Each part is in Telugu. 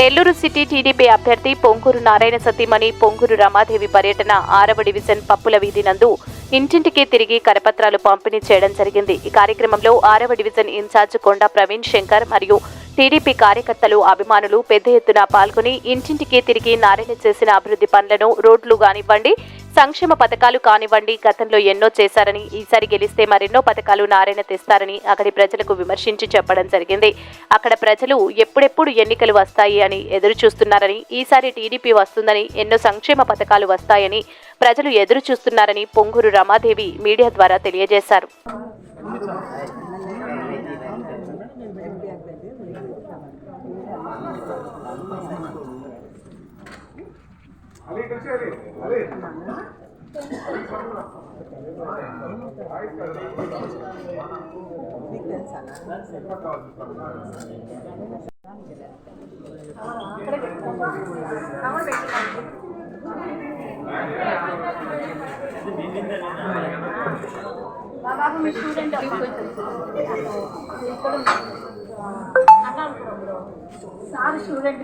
నెల్లూరు సిటీ టీడీపీ అభ్యర్థి పొంగూరు నారాయణ సతీమణి పొంగూరు రమాదేవి పర్యటన 6వ డివిజన్ పప్పుల వీధి నందు ఇంటింటికి తిరిగి కరపత్రాలు పంపిణీ చేయడం జరిగింది. ఈ కార్యక్రమంలో 6వ డివిజన్ ఇన్ఛార్జ్ కొండా ప్రవీణ్ శంకర్ మరియు టీడీపీ కార్యకర్తలు, అభిమానులు పెద్ద ఎత్తున పాల్గొని ఇంటింటికి తిరిగి నారాయణ చేసిన అభివృద్ధి పనులను, రోడ్లు కానివ్వండి, సంక్షేమ పథకాలు కానివ్వండి, గతంలో ఎన్నో చేశారని, ఈసారి గెలిస్తే మరెన్నో పథకాలు నారాయణ తెస్తారని అక్కడి ప్రజలకు విమర్శించి చెప్పడం జరిగింది. అక్కడ ప్రజలు ఎప్పుడెప్పుడు ఎన్నికలు వస్తాయి అని ఎదురు చూస్తున్నారని, ఈసారి టీడీపీ వస్తుందని, ఎన్నో సంక్షేమ పథకాలు వస్తాయని ప్రజలు ఎదురు చూస్తున్నారని పొంగూరు రమాదేవి మీడియా ద్వారా తెలియజేశారు. బాబు మీ స్టూడెంట్ సార్ స్టూడెంట్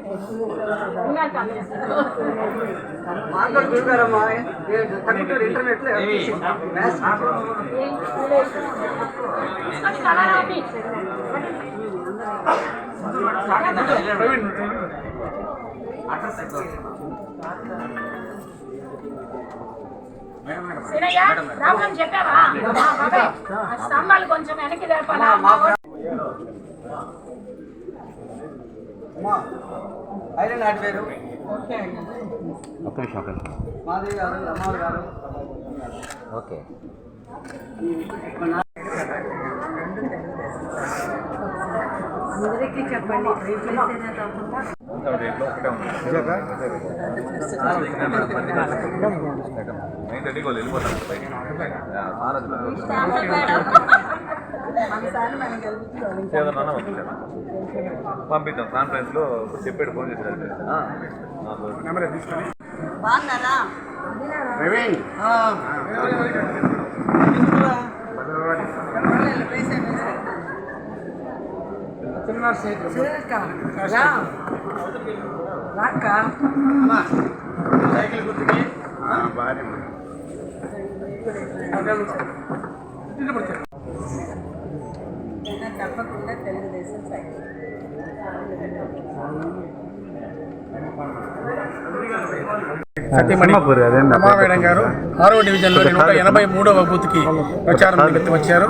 చెప్పావా స్తంభాలు కొంచెం వెనక్కి లేపాలా? ఓకే అందరికీ చెప్పండి. పంపిద్దాం. కాన్ఫరెన్స్ లో చెప్పాడు, ఫోన్ చేశారు. తప్పకుండా తెలుగుదేశం సైకిల్ సతీమణి రమావేడం గారు 6వ డివిజన్లోని 183వ బూత్కి ప్రచారం నిమిత్తం వచ్చారు.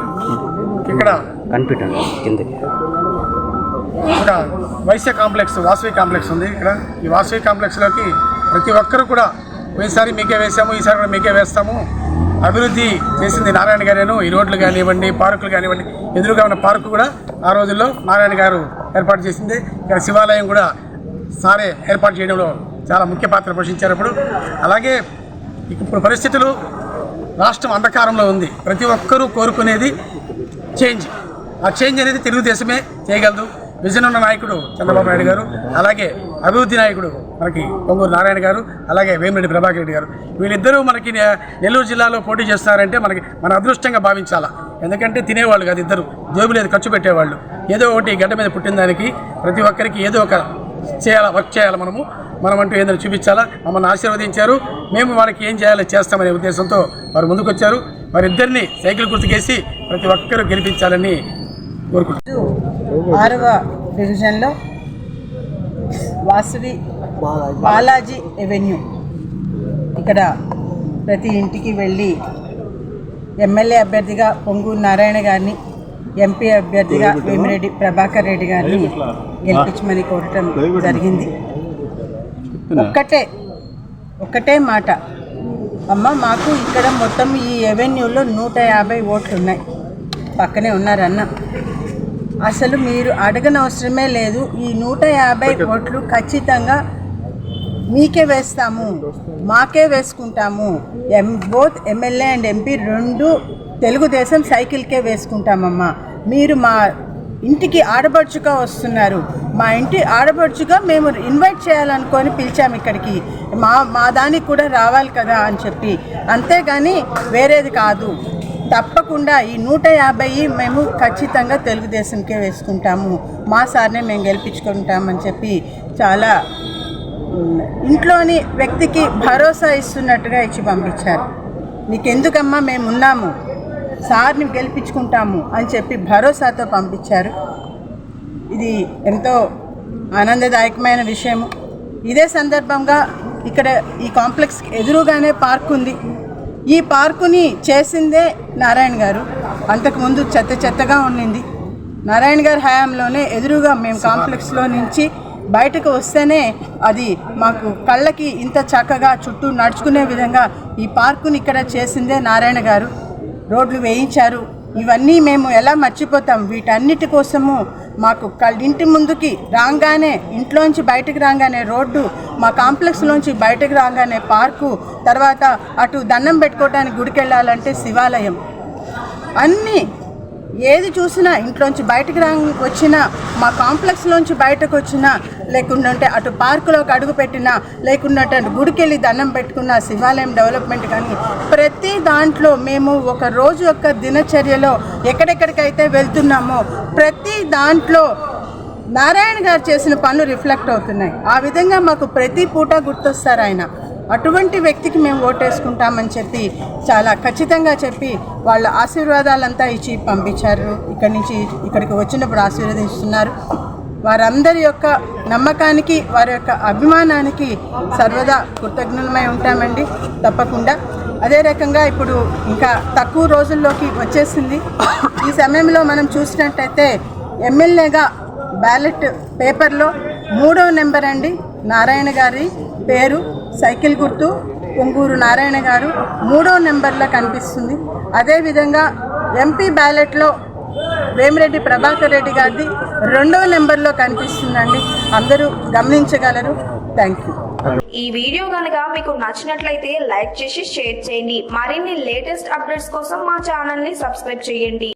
ఇక్కడ వైశ్య కాంప్లెక్స్, వాసవి కాంప్లెక్స్ ఉంది. ఇక్కడ ఈ వాసవి కాంప్లెక్స్లోకి ప్రతి ఒక్కరు కూడా పోయినసారి మీకే వేసాము, ఈసారి కూడా మీకే వేస్తాము, అభివృద్ధి చేసింది నారాయణ గారేను. ఈ రోడ్లు కానివ్వండి, పార్కులు కానివ్వండి, ఎదురుగా ఉన్న పార్కు కూడా ఆ రోజుల్లో నారాయణ గారు ఏర్పాటు చేసింది. ఇక్కడ శివాలయం కూడా సారే ఏర్పాటు చేయడంలో చాలా ముఖ్య పాత్ర పోషించారు. అలాగే ఇప్పుడు పరిస్థితులు, రాష్ట్రం అంధకారంలో ఉంది. ప్రతి ఒక్కరూ కోరుకునేది చేంజ్. ఆ చేంజ్ అనేది తెలుగుదేశమే చేయగలదు. విజన్ ఉన్న నాయకుడు చంద్రబాబు నాయుడు గారు, అలాగే అభివృద్ధి నాయకుడు మనకి పొంగూరు నారాయణ గారు, అలాగే వేమిరెడ్డి ప్రభాకర్ రెడ్డి గారు. వీళ్ళిద్దరూ మనకి నెల్లూరు జిల్లాలో పోటీ చేస్తున్నారంటే మన అదృష్టంగా భావించాలా. ఎందుకంటే తినేవాళ్ళు కాదు, ఇద్దరు జోబు లేదు ఖర్చు పెట్టేవాళ్ళు. ఏదో ఒకటి గడ్డ మీద పుట్టిన దానికి ప్రతి ఒక్కరికి ఏదో ఒక చేయాలా, వర్క్ చేయాలి. మనమంటూ ఏదైనా చూపించాలా. మమ్మల్ని ఆశీర్వదించారు, మేము వాళ్ళకి ఏం చేయాలో చేస్తామనే ఉద్దేశంతో వారు ముందుకొచ్చారు. వారిద్దరిని సైకిల్ గుర్తుకేసి ప్రతి ఒక్కరూ గెలిపించాలని కోరుకుంటున్నారు. 6వ డివిజన్లో వాసవి బాలాజీ ఎవెన్యూ, ఇక్కడ ప్రతి ఇంటికి వెళ్ళి ఎమ్మెల్యే అభ్యర్థిగా పొంగూరు నారాయణ గారిని, ఎంపీ అభ్యర్థిగా వేమిరెడ్డి ప్రభాకర్ రెడ్డి గారిని గెలిపించమని కోరటం జరిగింది. ఒక్కటే మాట, అమ్మ మాకు ఇక్కడ మొత్తం ఈ ఎవెన్యూలో 150 ఓట్లు ఉన్నాయి, పక్కనే ఉన్నారన్న. అసలు మీరు అడగనవసరమే లేదు. ఈ 150 ఓట్లు ఖచ్చితంగా మీకే వేస్తాము, మాకే వేసుకుంటాము. Both MLA and MP 2 Telugudesam సైకిల్కే వేసుకుంటామమ్మా. మీరు మా ఇంటికి ఆడపడుచుగా వస్తున్నారు, మా ఇంటి ఆడపడుచుగా మేము ఇన్వైట్ చేయాలనుకొని పిలిచాము ఇక్కడికి, మా దానికి కూడా రావాలి కదా అని చెప్పి, అంతేగాని వేరేది కాదు. తప్పకుండా ఈ 150 మేము ఖచ్చితంగా తెలుగుదేశంకే వేసుకుంటాము, మా సార్నే మేము గెలిపించుకుంటామని చెప్పి చాలా ఇంట్లోని వ్యక్తికి భరోసా ఇస్తున్నట్టుగా ఇచ్చి పంపించారు. నీకెందుకమ్మా మేము ఉన్నాము, సార్ని గెలిపించుకుంటాము అని చెప్పి భరోసాతో పంపించారు. ఇది ఎంతో ఆనందదాయకమైన విషయము. ఇదే సందర్భంగా ఇక్కడ ఈ కాంప్లెక్స్ ఎదురుగానే పార్క్ ఉంది. ఈ పార్కుని చేసిందే నారాయణ గారు. అంతకుముందు చెత్తగా ఉండింది. నారాయణ గారి హయాంలోనే ఎదురుగా మేము కాంప్లెక్స్లో నుంచి బయటకు వస్తేనే అది మాకు కళ్ళకి ఇంత చక్కగా చుట్టూ నడుచుకునే విధంగా ఈ పార్కుని ఇక్కడ చేసిందే నారాయణ గారు. రోడ్లు వేయించారు. ఇవన్నీ మేము ఎలా మర్చిపోతాం. వీటన్నిటి కోసము మాకు ఇంటి ముందుకి రాగానే, ఇంట్లోంచి బయటకు రాగానే రోడ్డు, మా కాంప్లెక్స్లోంచి బయటకు రాగానే పార్కు, తర్వాత అటు దండం పెట్టుకోవడానికి గుడికి వెళ్ళాలంటే శివాలయం, అన్నీ ఏది చూసినా ఇంట్లోంచి బయటకు వచ్చినా, మా కాంప్లెక్స్లోంచి బయటకు వచ్చినా, లేకుంటే అటు పార్కులోకి అడుగు పెట్టినా, లేకుంటే గుడికి వెళ్ళి దండం పెట్టుకున్న శివాలయం డెవలప్మెంట్ కానీ ప్రతి దాంట్లో మేము ఒక రోజు యొక్క దినచర్యలో ఎక్కడెక్కడికైతే వెళ్తున్నామో ప్రతి దాంట్లో నారాయణ గారు చేసిన పనులు రిఫ్లెక్ట్ అవుతున్నాయి. ఆ విధంగా మాకు ప్రతి పూట గుర్తొస్తారు ఆయన. అటువంటి వ్యక్తికి మేము ఓటేసుకుంటామని చెప్పి చాలా ఖచ్చితంగా చెప్పి వాళ్ళ ఆశీర్వాదాలంతా ఇచ్చి పంపించారు. ఇక్కడి నుంచి ఇక్కడికి వచ్చినప్పుడు ఆశీర్వదిస్తున్నారు. వారందరి యొక్క నమ్మకానికి, వారి యొక్క అభిమానానికి సర్వదా కృతజ్ఞులమై ఉంటామండి తప్పకుండా. అదే రకంగా ఇప్పుడు ఇంకా తక్కువ రోజుల్లోకి వచ్చేసింది. ఈ సమయంలో మనం చూసినట్టయితే ఎమ్మెల్యేగా బ్యాలెట్ పేపర్లో 3వ నెంబర్ అండి నారాయణ గారి పేరు, సైకిల్ గుర్తు పొంగూరు నారాయణ గారు 3వ నెంబర్లో కనిపిస్తుంది. అదేవిధంగా ఎంపీ బ్యాలెట్లో వేమిరెడ్డి ప్రభాకర్ రెడ్డి గారిది 2వ నెంబర్లో కనిపిస్తుందండి. అందరూ గమనించగలరు. Thank you. ఈ వీడియో కనుక మీకు నచ్చినట్లయితే లైక్ చేసి షేర్ చేయండి. మరిన్ని లేటెస్ట్ అప్డేట్స్ కోసం మా ఛానల్ ని సబ్స్క్రైబ్ చేయండి.